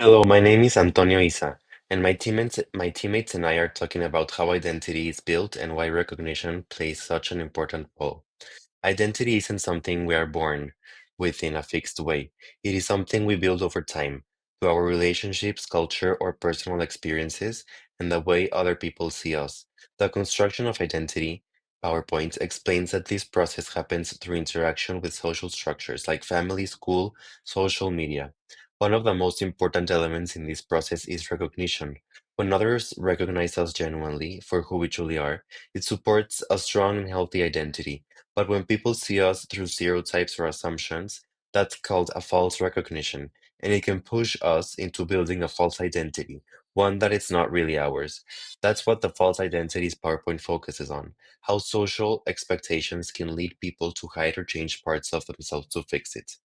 Hello, my name is Antonio Isa, and my teammates and I are talking about how identity is built and why recognition plays such an important role. Identity isn't something we are born with in a fixed way. It is something we build over time through our relationships, culture, or personal experiences, and the way other people see us. The construction of identity, PowerPoint, explains that this process happens through interaction with social structures like family, school, social media. One of the most important elements in this process is recognition. When others recognize us genuinely for who we truly are, it supports a strong and healthy identity. But when people see us through stereotypes or assumptions, that's called a false recognition, and it can push us into building a false identity, one that is not really ours. That's what the false identities PowerPoint focuses on, how social expectations can lead people to hide or change parts of themselves to fix it.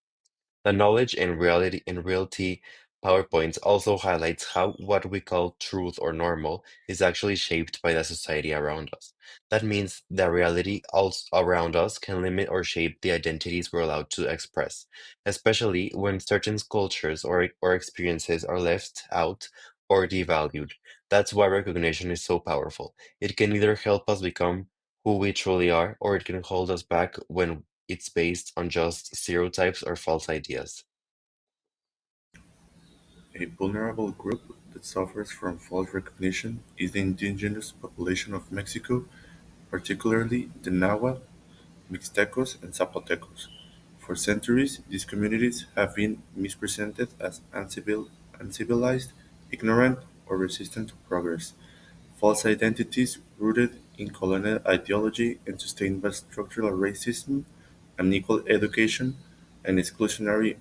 The knowledge and reality PowerPoint also highlights how what we call truth or normal is actually shaped by the society around us. That means the reality also around us can limit or shape the identities we're allowed to express, especially when certain cultures or experiences are left out or devalued. That's why recognition is so powerful. It can either help us become who we truly are, or it can hold us back when it's based on just stereotypes or false ideas. A vulnerable group that suffers from false recognition is the indigenous population of Mexico, particularly the Nahuatl, Mixtecos, and Zapotecos. For centuries, these communities have been misrepresented as uncivilized, ignorant, or resistant to progress. False identities rooted in colonial ideology and sustained by structural racism, unequal education, and exclusionary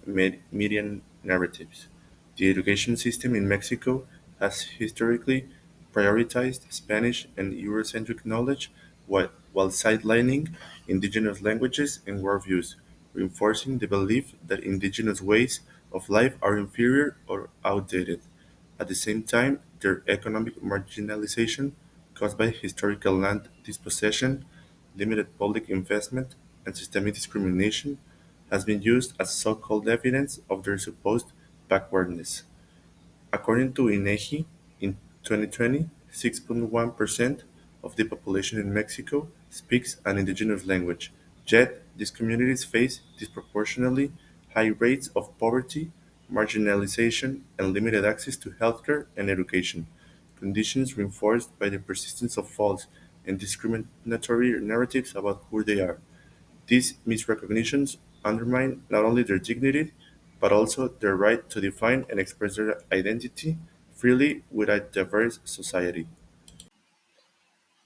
media narratives. The education system in Mexico has historically prioritized Spanish and Eurocentric knowledge while sidelining indigenous languages and worldviews, reinforcing the belief that indigenous ways of life are inferior or outdated. At the same time, their economic marginalization, caused by historical land dispossession, limited public investment, and systemic discrimination, has been used as so-called evidence of their supposed backwardness. According to INEGI, in 2020, 6.1% of the population in Mexico speaks an indigenous language, yet these communities face disproportionately high rates of poverty, marginalization, and limited access to healthcare and education, conditions reinforced by the persistence of false and discriminatory narratives about who they are. These misrecognitions undermine not only their dignity, but also their right to define and express their identity freely with a diverse society.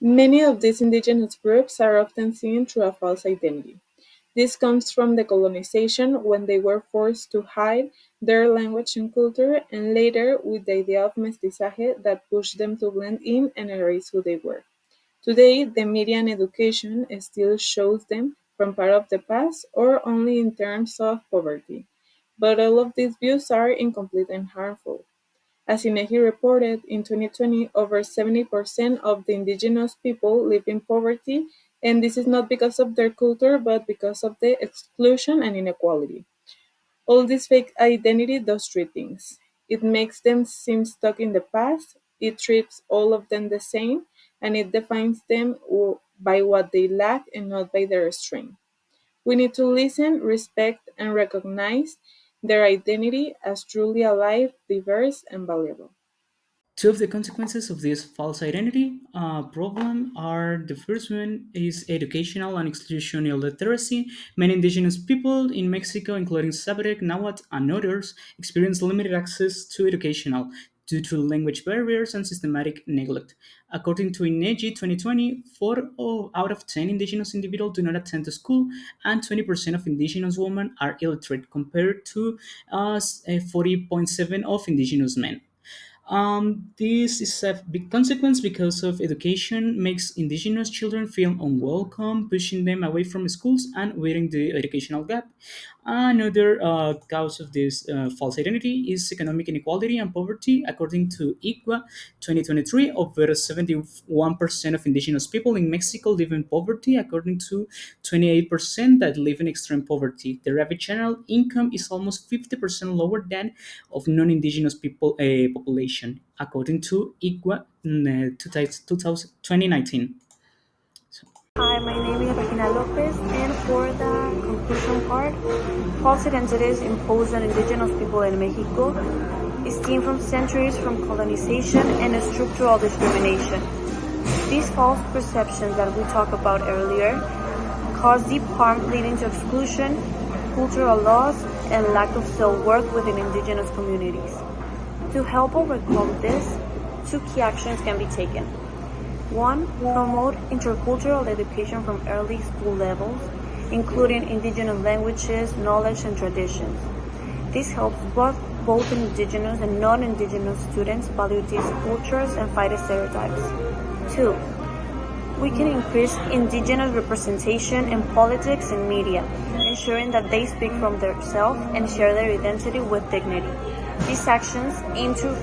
Many of these indigenous groups are often seen through a false identity. This comes from the colonization when they were forced to hide their language and culture, and later with the idea of mestizaje that pushed them to blend in and erase who they were. Today, the media and education still shows them from part of the past or only in terms of poverty. But all of these views are incomplete and harmful. As INEGI reported, in 2020, over 70% of the indigenous people live in poverty, and this is not because of their culture, but because of the exclusion and inequality. All this fake identity does three things. It makes them seem stuck in the past, it treats all of them the same, and it defines them by what they lack and not by their strength. We need to listen, respect, and recognize their identity as truly alive, diverse, and valuable. Two of the consequences of this false identity problem are the first one is educational and institutional literacy. Many indigenous people in Mexico, including Zapotec, Nahuatl, and others, experience limited access to educational due to language barriers and systematic neglect. According to INEGI 2020, 4 out of 10 indigenous individuals do not attend to school, and 20% of indigenous women are illiterate, compared to 40.7 of indigenous men. This is a big consequence because of education makes indigenous children feel unwelcome, pushing them away from schools and widening the educational gap. Another cause of this false identity is economic inequality and poverty. According to ICWA 2023, over 71% of indigenous people in Mexico live in poverty, according to 28% that live in extreme poverty. The average annual income is almost 50% lower than of non-indigenous people population, according to ICWA 2019. Hi, my name is Regina Lopez, and for the conclusion part, false identities imposed on indigenous people in Mexico stem from centuries from colonization and structural discrimination. These false perceptions that we talked about earlier cause deep harm leading to exclusion, cultural loss, and lack of self-worth within indigenous communities. To help overcome this, two key actions can be taken. One, promote intercultural education from early school levels, including indigenous languages, knowledge, and traditions. This helps both indigenous and non-indigenous students value these cultures and fight stereotypes. Two, we can increase indigenous representation in politics and media, ensuring that they speak from themselves and share their identity with dignity. These actions aim to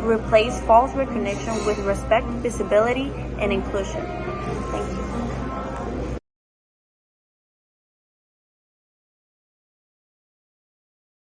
replace false recognition with respect, visibility, and inclusion. Thank you.